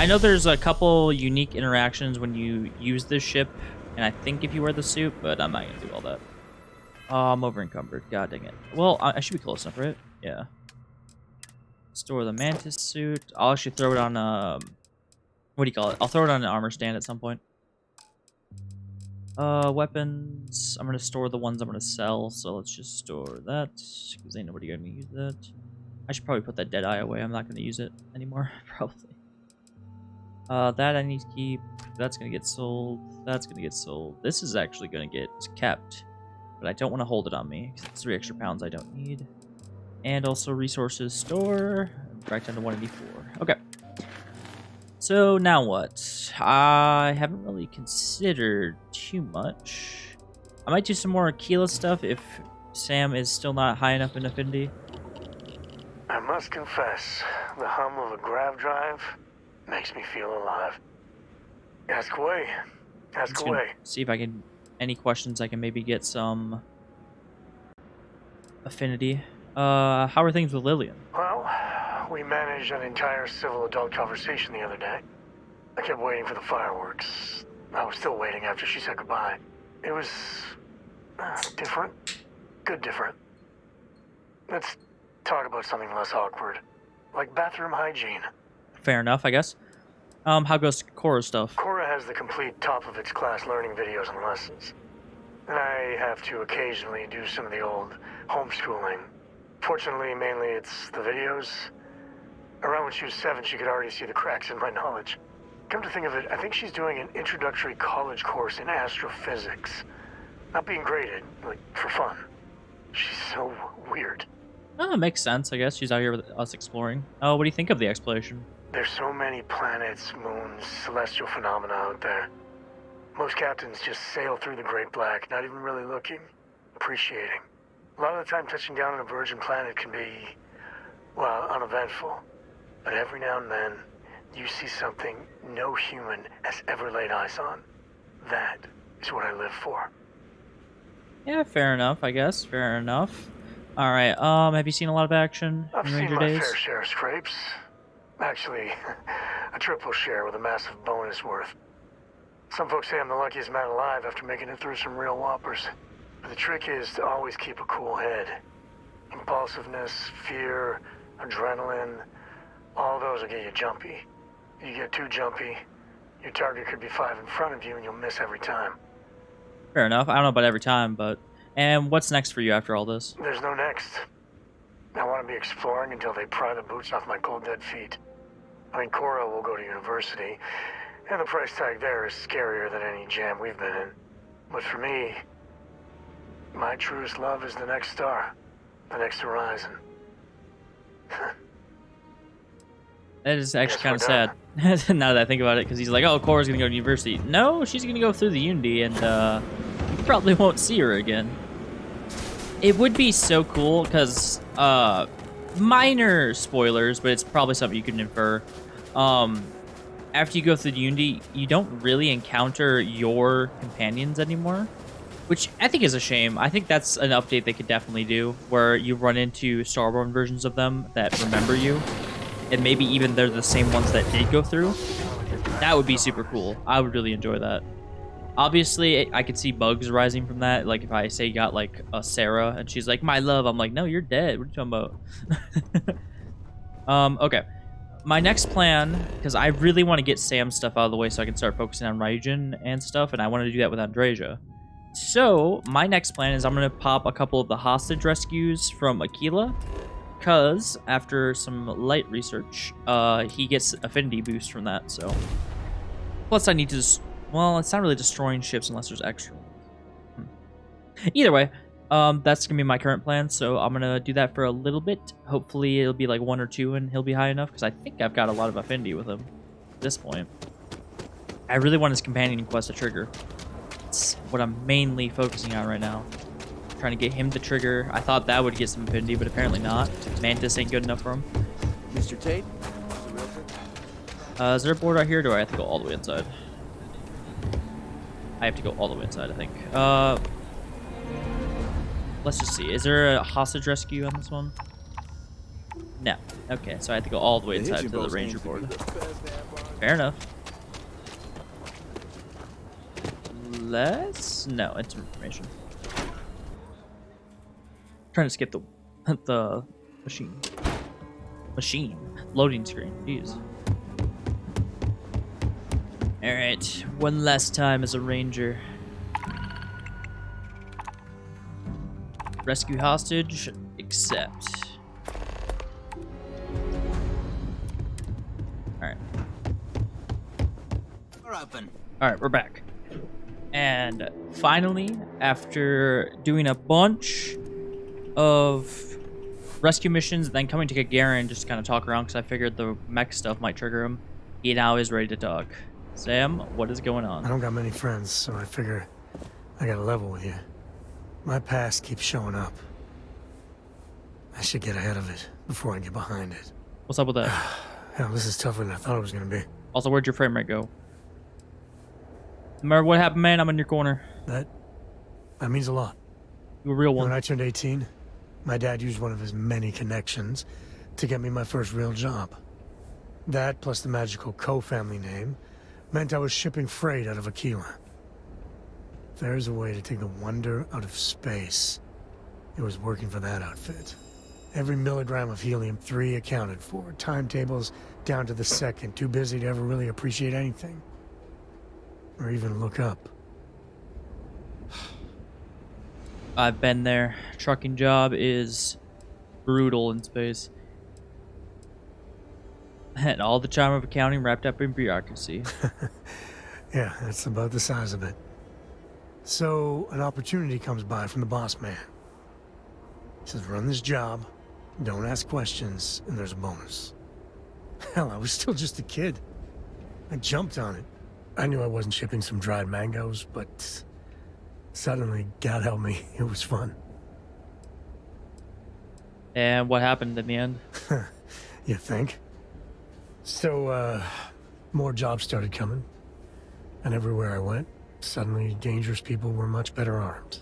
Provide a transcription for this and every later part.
I know there's a couple unique interactions when you use this ship, and I think if you wear the suit, but I'm not gonna do all that. Oh, I'm over encumbered. God dang it. Well, I should be close enough, right? Yeah. Store the mantis suit. I'll actually throw it on what do you call it? I'll throw it on an armor stand at some point. Weapons. I'm gonna store the ones I'm gonna sell, so let's just store that because ain't nobody gonna use that. I should probably put that dead eye away. I'm not gonna use it anymore, probably. That I need to keep. That's gonna get sold. That's gonna get sold. This is actually gonna get kept, but I don't want to hold it on me. It's 3 extra pounds I don't need. And also resources store. Back down to 184. Okay. So now what? I haven't really considered too much. I might do some more Aquila stuff if Sam is still not high enough in affinity. I must confess, the hum of a grav drive makes me feel alive. Ask away. Ask away. See if I can... Any questions I can maybe get some... affinity. How are things with Lillian? Well, we managed an entire civil adult conversation the other day. I kept waiting for the fireworks. I was still waiting after she said goodbye. It was... different. Good different. Let's talk about something less awkward. Like bathroom hygiene. Fair enough, I guess. How goes Cora's stuff? Cora has the complete top-of-its-class learning videos and lessons. And I have to occasionally do some of the old homeschooling. Fortunately, mainly it's the videos. Around when she was 7, she could already see the cracks in my knowledge. Come to think of it, I think she's doing an introductory college course in astrophysics. Not being graded, like, for fun. She's so weird. Oh, it makes sense, I guess. She's out here with us exploring. Oh, what do you think of the exploration? There's so many planets, moons, celestial phenomena out there. Most captains just sail through the Great Black, not even really looking, appreciating. A lot of the time touching down on a virgin planet can be, well, uneventful. But every now and then, you see something no human has ever laid eyes on. That is what I live for. Yeah, fair enough, I guess. Fair enough. Alright, have you seen a lot of action I've in seen Ranger my days? fair share of scrapes. Actually, a triple share with a massive bonus worth. Some folks say I'm the luckiest man alive after making it through some real whoppers. But the trick is to always keep a cool head. Impulsiveness, fear, adrenaline, all those will get you jumpy. You get too jumpy, your target could be 5 in front of you and you'll miss every time. Fair enough. I don't know about every time, but... And what's next for you after all this? There's no next. I want to be exploring until they pry the boots off my cold dead feet. I mean, Cora will go to university, and the price tag there is scarier than any jam we've been in. But for me, my truest love is the next star, the next horizon. That is actually kind of sad, now that I think about it, because he's like, oh, Cora's going to go to university. No, she's going to go through the Unity, and you probably won't see her again. It would be so cool, because, minor spoilers, but it's probably something you can infer. After you go through the Unity, you don't really encounter your companions anymore, which I think is a shame. I think that's an update they could definitely do, where you run into Starborn versions of them that remember you. And maybe even they're the same ones that did go through. That would be super cool. I would really enjoy that. Obviously, I could see bugs rising from that. Like, if I say you got, like, a Sarah, and she's like, my love, I'm like, no, you're dead. What are you talking about? Okay. My next plan, because I really want to get Sam's stuff out of the way so I can start focusing on Raijin and stuff, and I want to do that with Andreja. So, my next plan is I'm going to pop a couple of the hostage rescues from Aquila. Because after some light research, he gets affinity boost from that, so. Plus I need to just, well, it's not really destroying ships unless there's extra. Either way, that's gonna be my current plan, so I'm gonna do that for a little bit. Hopefully it'll be like 1 or 2 and he'll be high enough, because I think I've got a lot of affinity with him at this point. I really want his companion quest to trigger. It's what I'm mainly focusing on right now. Trying to get him to trigger. I thought that would get some affinity, but apparently not. Mantis ain't good enough for him. Mr. Tate? Is there a board out here, or do I have to go all the way inside? I have to go all the way inside, I think. Let's just see. Is there a hostage rescue on this one? No. Okay, so I have to go all the way inside to the ranger board. Fair enough. No, it's information. Trying to skip the the machine loading screen. Jeez. All right, one last time as a ranger. Rescue hostage, accept. All right. We're open. All right, we're back. And finally, after doing a bunch of rescue missions, and then coming to get Garen just to kind of talk around because I figured the mech stuff might trigger him, he now is ready to talk. Sam, what is going on? I don't got many friends, so I figure I gotta level with you. My past keeps showing up. I should get ahead of it before I get behind it. What's up with that? Hell, this is tougher than I thought it was gonna be. Also, where'd your frame rate go? Remember what happened, man? I'm in your corner. That means a lot. You a real When one. I turned 18, my dad used one of his many connections to get me my first real job. That, plus the magical co-family name, meant I was shipping freight out of Aquila. If there's a way to take the wonder out of space, it was working for that outfit. Every milligram of helium-3 accounted for, timetables down to the second, too busy to ever really appreciate anything. Or even look up. I've been there. Trucking job is brutal in space. And all the charm of accounting wrapped up in bureaucracy. Yeah, that's about the size of it. So, an opportunity comes by from the boss man. He says, run this job, don't ask questions, and there's a bonus. Hell, I was still just a kid. I jumped on it. I knew I wasn't shipping some dried mangoes, but suddenly, God help me, it was fun. And what happened in the end? You think? So, more jobs started coming. And everywhere I went, suddenly dangerous people were much better armed.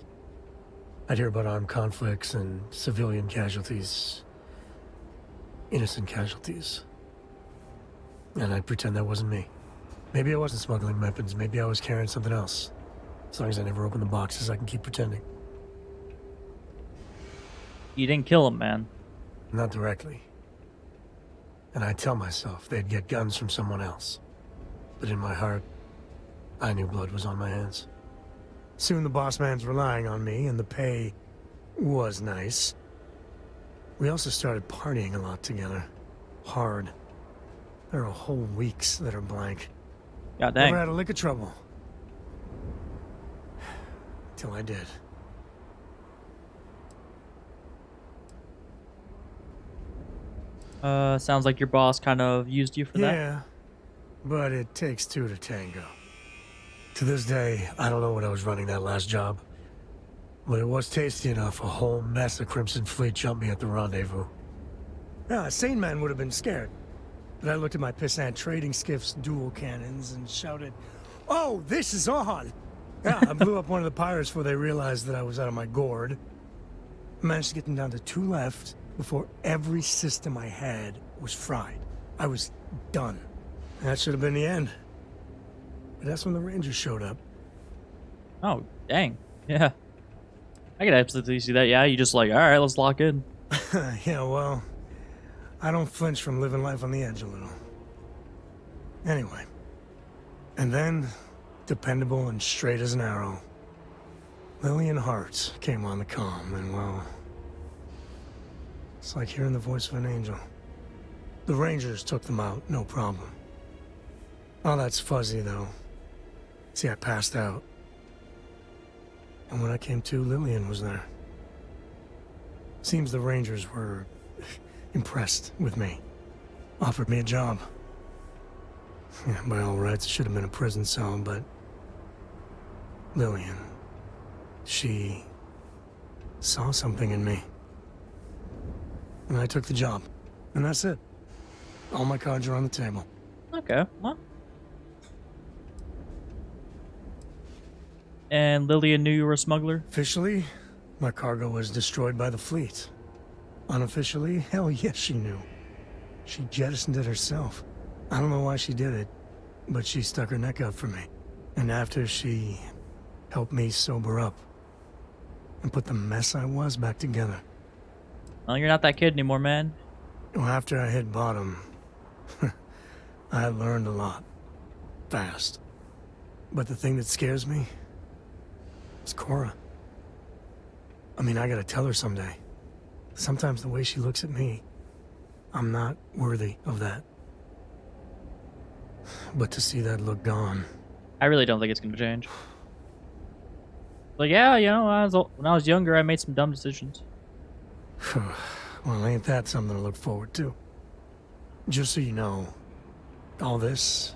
I'd hear about armed conflicts and civilian casualties. Innocent casualties. And I'd pretend that wasn't me. Maybe I wasn't smuggling weapons, maybe I was carrying something else. As long as I never open the boxes, I can keep pretending. You didn't kill him, man. Not directly. And I'd tell myself they'd get guns from someone else. But in my heart, I knew blood was on my hands. Soon the boss man's relying on me, and the pay was nice. We also started partying a lot together. Hard. There are whole weeks that are blank. God dang. Never had a lick of trouble. Till I did. Sounds like your boss kind of used you for that. Yeah, but it takes two to tango. To this day, I don't know when I was running that last job. But it was tasty enough, a whole mess of Crimson Fleet jumped me at the rendezvous. Yeah, a sane man would have been scared. But I looked at my pissant trading skiff's dual cannons and shouted, "Oh, this is on!" Yeah, I blew up one of the pirates before they realized that I was out of my gourd. I managed to get them down to 2 left before every system I had was fried. I was done. That should have been the end. But that's when the Rangers showed up. Oh, dang. Yeah. I could absolutely see that. Yeah, you just like, all right, let's lock in. Yeah, well, I don't flinch from living life on the edge a little. Anyway. And then, dependable and straight as an arrow, Lillian Hart came on the comm, and well, it's like hearing the voice of an angel. The Rangers took them out, no problem. All that's fuzzy, though. See, I passed out. And when I came to, Lillian was there. Seems the Rangers were impressed with me. Offered me a job. Yeah, by all rights, it should have been a prison cell, but Lillian, she saw something in me. And I took the job. And that's it. All my cards are on the table. Okay, well. And Lillian knew you were a smuggler? Officially, my cargo was destroyed by the fleet. Unofficially, hell yes, she knew. She jettisoned it herself. I don't know why she did it. but she stuck her neck out for me. And after she helped me sober up and put the mess I was back together. Well, you're not that kid anymore, man. Well, after I hit bottom, I learned a lot. Fast. But the thing that scares me is Cora. I mean, I gotta tell her someday. Sometimes the way she looks at me, I'm not worthy of that. But to see that look gone... I really don't think it's gonna change. Like, yeah, you know, when I was younger, I made some dumb decisions. Well, ain't that something to look forward to? Just so you know, all this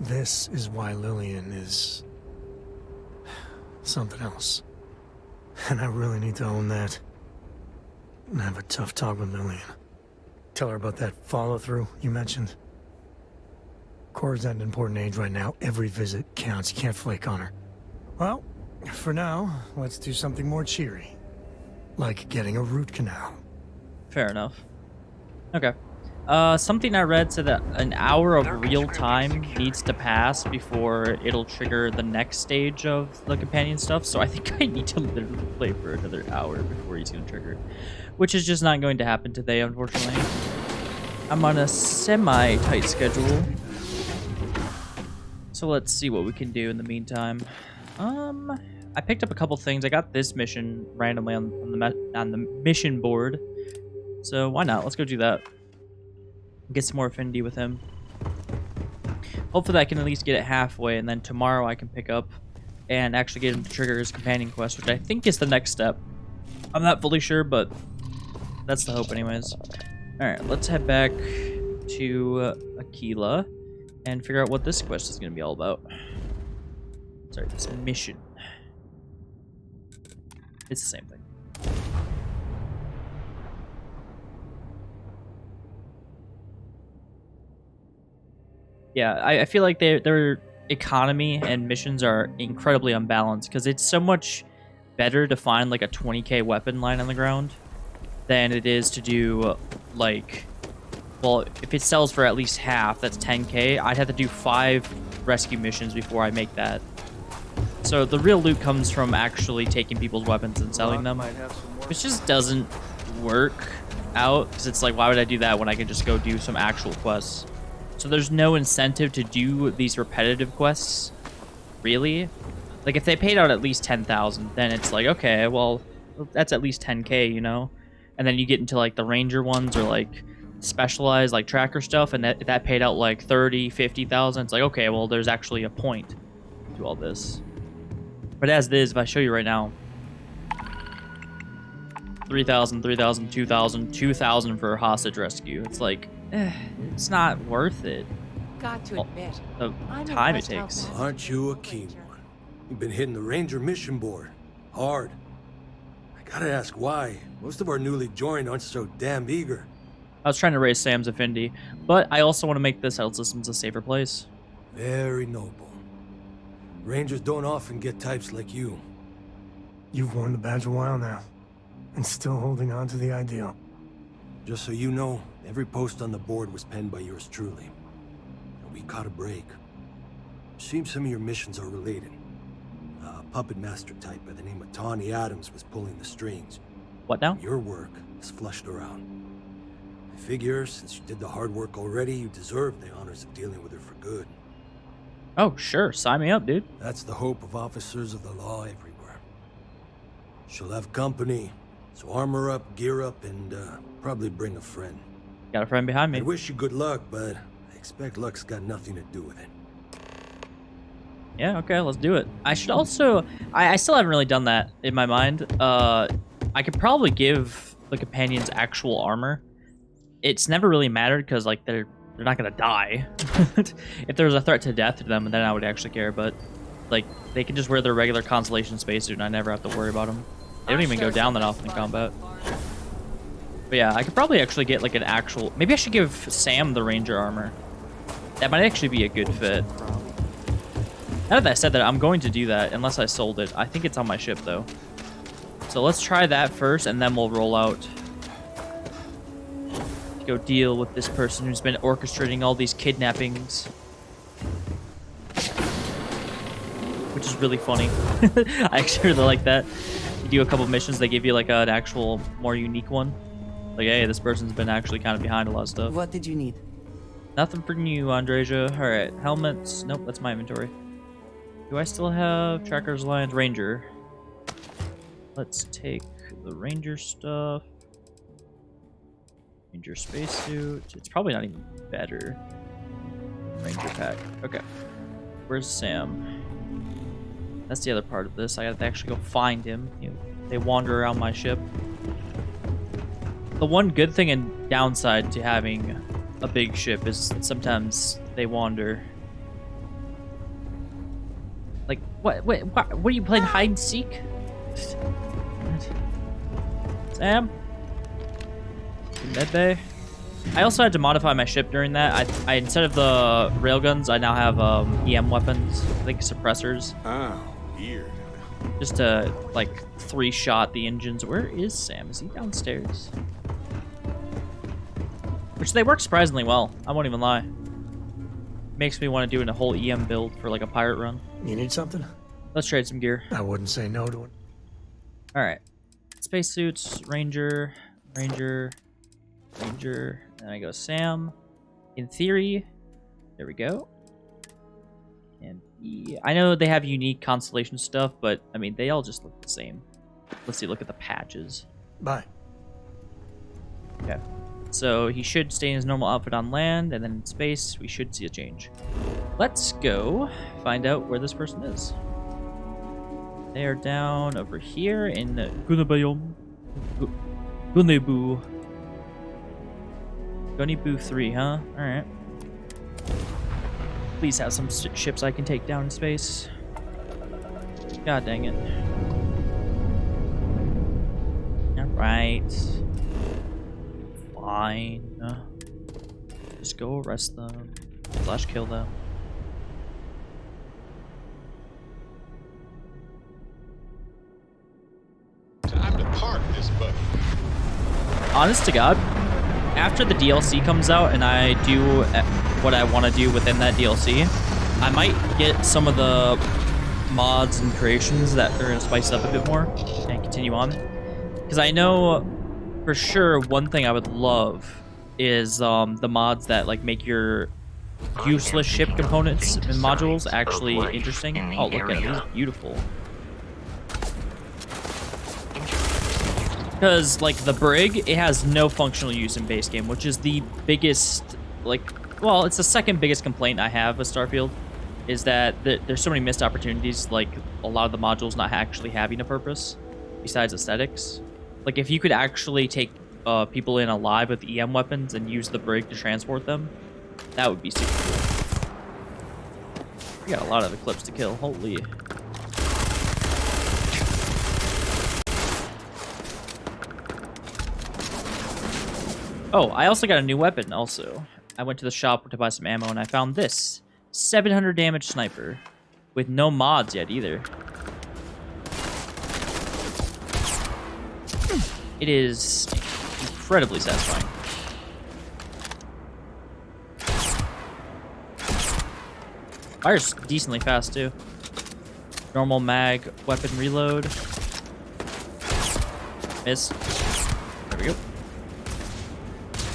is why Lillian is something else. And I really need to own that. And have a tough talk with Lillian. Tell her about that follow-through you mentioned. Cora's at an important age right now. Every visit counts. You can't flake on her. Well, for now, let's do something more cheery. Like getting a root canal. Fair enough. Okay. Something I read said that an hour of real time needs to pass before it'll trigger the next stage of the companion stuff. So I think I need to literally play for another hour before he's going to trigger. Which is just not going to happen today, unfortunately. I'm on a semi-tight schedule. So let's see what we can do in the meantime. I picked up a couple things. I got this mission randomly on the mission board. So why not? Let's go do that. Get some more affinity with him. Hopefully I can at least get it halfway, and then tomorrow I can pick up and actually get him to trigger his companion quest, which I think is the next step. I'm not fully sure, but that's the hope anyways. Alright, let's head back to Aquila and figure out what this quest is going to be all about. Sorry, this mission. It's the same thing. Yeah, I feel like their economy and missions are incredibly unbalanced because it's so much better to find like a 20k weapon lying on the ground than it is to do like, well, if it sells for at least half, that's 10k. I'd have to do 5 rescue missions before I make that. So the real loot comes from actually taking people's weapons and selling them, which just doesn't work out because it's like, why would I do that when I could just go do some actual quests? So there's no incentive to do these repetitive quests, really. Like if they paid out at least 10,000, then it's like, okay, well, that's at least 10k, you know? And then you get into like the ranger ones or like specialized like tracker stuff, and that paid out like 30, 50,000. It's like, okay, well, there's actually a point to all this. But as it is, if I show you right now, 3,000, 3,000, 2,000, 2,000 for hostage rescue. It's like, it's not worth it. Got to admit, The time it takes. Aren't you a keen one? You've been hitting the Ranger mission board. Hard. I gotta ask why. Most of our newly joined aren't so damn eager. I was trying to raise Sam's affinity, but I also want to make this health systems a safer place. Very noble. Rangers don't often get types like you. You've worn the badge a while now, and still holding on to the ideal. Just so you know, every post on the board was penned by yours truly. And we caught a break. Seems some of your missions are related. A puppet master type by the name of Tawny Adams was pulling the strings. What now? Your work is flushed around. I figure, since you did the hard work already, you deserve the honors of dealing with her for good. Oh, sure. Sign me up, dude. That's the hope of officers of the law everywhere. She'll have company, so armor up, gear up, and probably bring a friend. Got a friend behind me. I wish you good luck, but I expect luck's got nothing to do with it. Yeah, okay, let's do it. I should also... I still haven't really done that in my mind. I could probably give the companions actual armor. It's never really mattered because, like, they're not gonna die. If there was a threat to death to them, then I would actually care, but, like, they can just wear their regular Constellation spacesuit and I never have to worry about them. They don't even go down that often in combat. But yeah, I could probably actually get, like, an actual... Maybe I should give Sam the Ranger armor. That might actually be a good fit. Now that I said that, I'm going to do that, unless I sold it. I think it's on my ship, though. So let's try that first, and then we'll roll out. To go deal with this person who's been orchestrating all these kidnappings. which is really funny. I actually really like that. You do a couple missions, they give you like an actual more unique one. Like, hey, this person's been actually kind of behind a lot of stuff. What did you need? Nothing for you, Andreja. All right, helmets. Nope, that's my inventory. Do I still have Trackers, Lions, Ranger? Let's take the Ranger stuff. Ranger spacesuit. It's probably not even better. Ranger pack. Okay. Where's Sam? That's the other part of this. I gotta actually go find him. You know, they wander around my ship. The one good thing and downside to having a big ship is sometimes they wander. Like, what are you playing hide and seek? Sam? Medbay? I also had to modify my ship during that. I instead of the railguns, I now have EM weapons, I think suppressors. Oh, weird. Just to like 3-shot the engines. Where is Sam? Is he downstairs? Which they work surprisingly well. I won't even lie. Makes me want to do a whole EM build for like a pirate run. You need something? Let's trade some gear. I wouldn't say no to it. All right. Spacesuits, Ranger, Ranger, Ranger. Then I go Sam. In theory, there we go. And I know they have unique constellation stuff, but I mean, they all just look the same. Let's see, look at the patches. Bye. Okay. So he should stay in his normal outfit on land, and then in space, we should see a change. Let's go find out where this person is. They are down over here in Gunabayom. Gunebu. Gunebu 3, huh? Alright. Please have some ships I can take down in space. God dang it. Alright. Fine. Just go arrest them. / kill them. Time to park this buggy. Honest to God, after the DLC comes out and I do what I want to do within that DLC, I might get some of the mods and creations that are going to spice it up a bit more and continue on. Because I know for sure one thing I would love is the mods that like make your useless ship components and modules actually interesting. Oh, look at it. He's beautiful. Because, like, the brig, it has no functional use in base game, which is the biggest, like, well, it's the second biggest complaint I have with Starfield, is that there's so many missed opportunities, like, a lot of the modules not actually having a purpose, besides aesthetics. Like, if you could actually take people in alive with EM weapons and use the brig to transport them, that would be super cool. We got a lot of Eclipse to kill, holy. Oh, I also got a new weapon also. I went to the shop to buy some ammo and I found this 700 damage sniper with no mods yet either. It is incredibly satisfying. Fire's decently fast too. Normal mag weapon reload. Miss. There we go.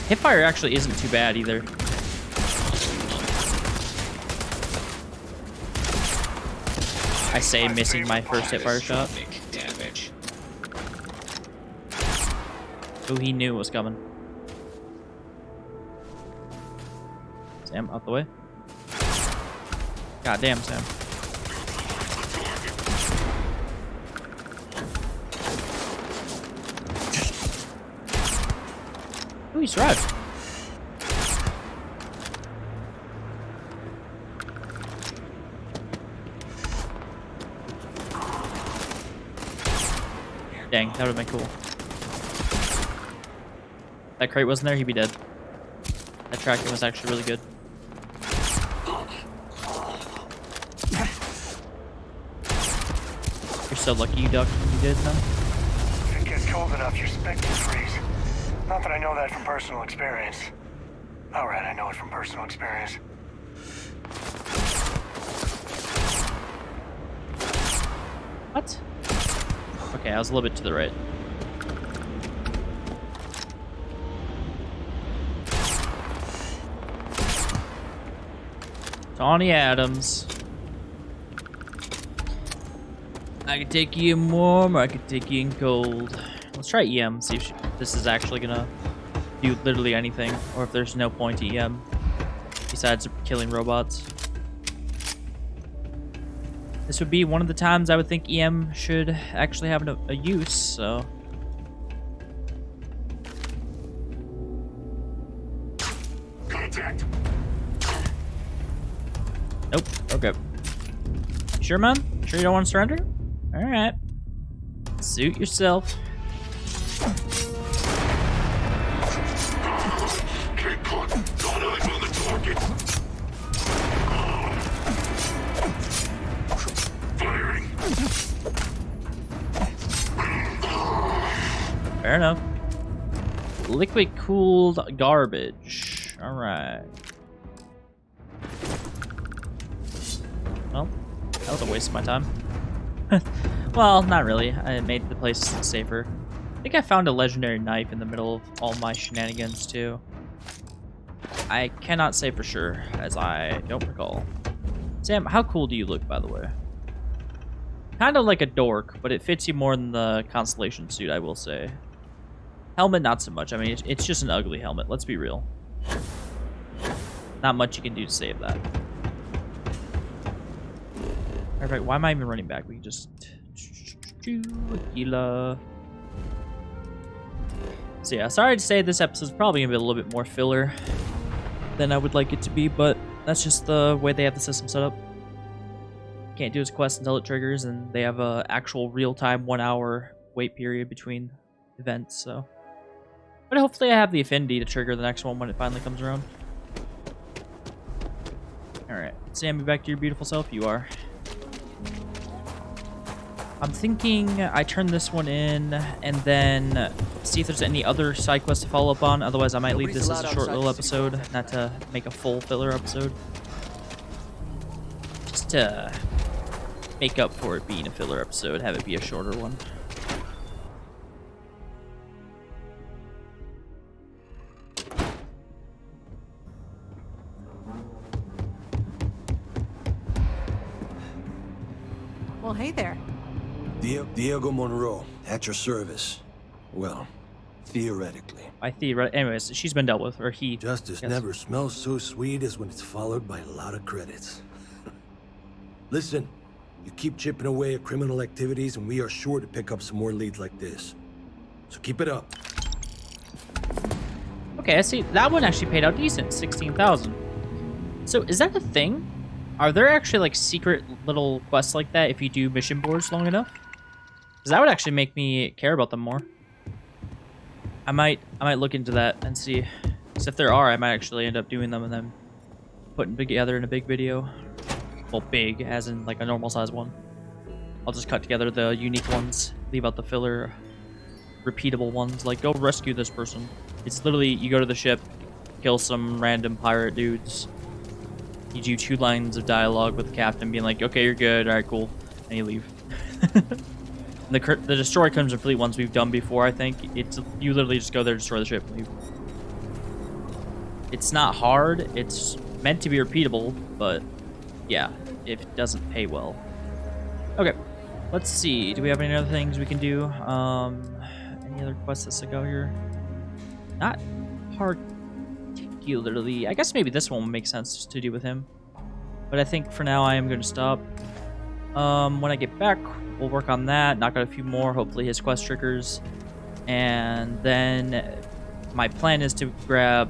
Hipfire actually isn't too bad either. I say missing my first hipfire shot. Oh, he knew it was coming. Sam, out the way. God damn, Sam. Ooh, he survived. Dang, that would have been cool. If that crate wasn't there, he'd be dead. That tracking was actually really good. You're so lucky you ducked when you did, man. If it gets cold enough, your spec can freeze. Not that I know that from personal experience. Alright, I know it from personal experience. What? Okay, I was a little bit to the right. Tawny Adams. I can take you in warm, or I can take you in cold. Let's try EM, see if this is actually gonna do literally anything, or if there's no point to EM besides killing robots. This would be one of the times I would think EM should actually have a use, so. Contact. Nope. Okay. Sure, man? Sure you don't want to surrender? Alright. Suit yourself. Get caught. Got eyes on the target. Firing. Fair enough. Liquid cooled garbage. Alright. Well, that was a waste of my time. Well, not really. I made the place safer. I think I found a legendary knife in the middle of all my shenanigans, too. I cannot say for sure, as I don't recall. Sam, how cool do you look, by the way? Kind of like a dork, but it fits you more than the Constellation suit, I will say. Helmet, not so much. I mean, it's just an ugly helmet. Let's be real. Not much you can do to save that. Alright, why am I even running back? We can just... Gila. So yeah, sorry to say this episode's probably gonna be a little bit more filler than I would like it to be, but that's just the way they have the system set up. Can't do his quest until it triggers, and they have a actual real-time 1 hour wait period between events, so... But hopefully I have the affinity to trigger the next one when it finally comes around. Alright, Sam, you back to your beautiful self? You are. I'm thinking I turn this one in and then see if there's any other side quests to follow up on. Otherwise, I might leave this as a short little episode, not to make a full filler episode. Just to make up for it being a filler episode, have it be a shorter one. Well, hey there. Diego Monroe, at your service. Well, theoretically. Anyways, she's been dealt with, or he. Justice never smells so sweet as when it's followed by a lot of credits. Listen, you keep chipping away at criminal activities, and we are sure to pick up some more leads like this. So keep it up. Okay, I see. That one actually paid out decent, 16,000. So is that a thing? Are there actually like secret little quests like that if you do mission boards long enough? Because that would actually make me care about them more. I might look into that and see. Because if there are, I might actually end up doing them and then putting together in a big video. Well, big, as in like a normal size one. I'll just cut together the unique ones, leave out the filler, repeatable ones. Like, go rescue this person. It's literally, you go to the ship, kill some random pirate dudes. You do 2 lines of dialogue with the captain being like, okay, you're good, alright, cool. And you leave. The destroy comes in fleet ones we've done before, I think. You literally just go there, destroy the ship, and leave. It's not hard. It's meant to be repeatable, but yeah, it doesn't pay well. Okay, let's see. Do we have any other things we can do? Any other quests to go here? Not particularly. I guess maybe this one will make sense to do with him. But I think for now I am going to stop. When I get back, we'll work on that, knock out a few more, hopefully his quest triggers. And then my plan is to grab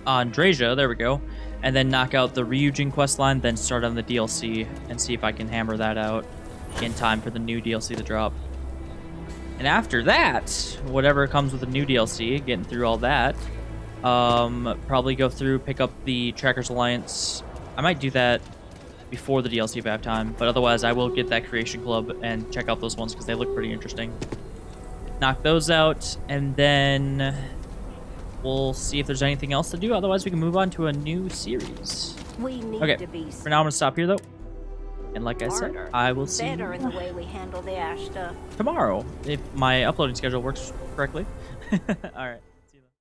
Andreja, there we go, and then knock out the Ryujin quest line, then start on the DLC and see if I can hammer that out in time for the new DLC to drop. And after that, whatever comes with the new DLC, getting through all that, probably go through, pick up the Trackers Alliance. I might do that before the DLC if I have time, but otherwise I will get that Creation Club and check out those ones because they look pretty interesting. Knock those out, and then we'll see if there's anything else to do. Otherwise, we can move on to a new series. We need Okay, to be for now I'm going to stop here, though. And like I said, Smarter. I will see Better you in the way we handle the ash stuff. tomorrow if my uploading schedule works correctly. All right.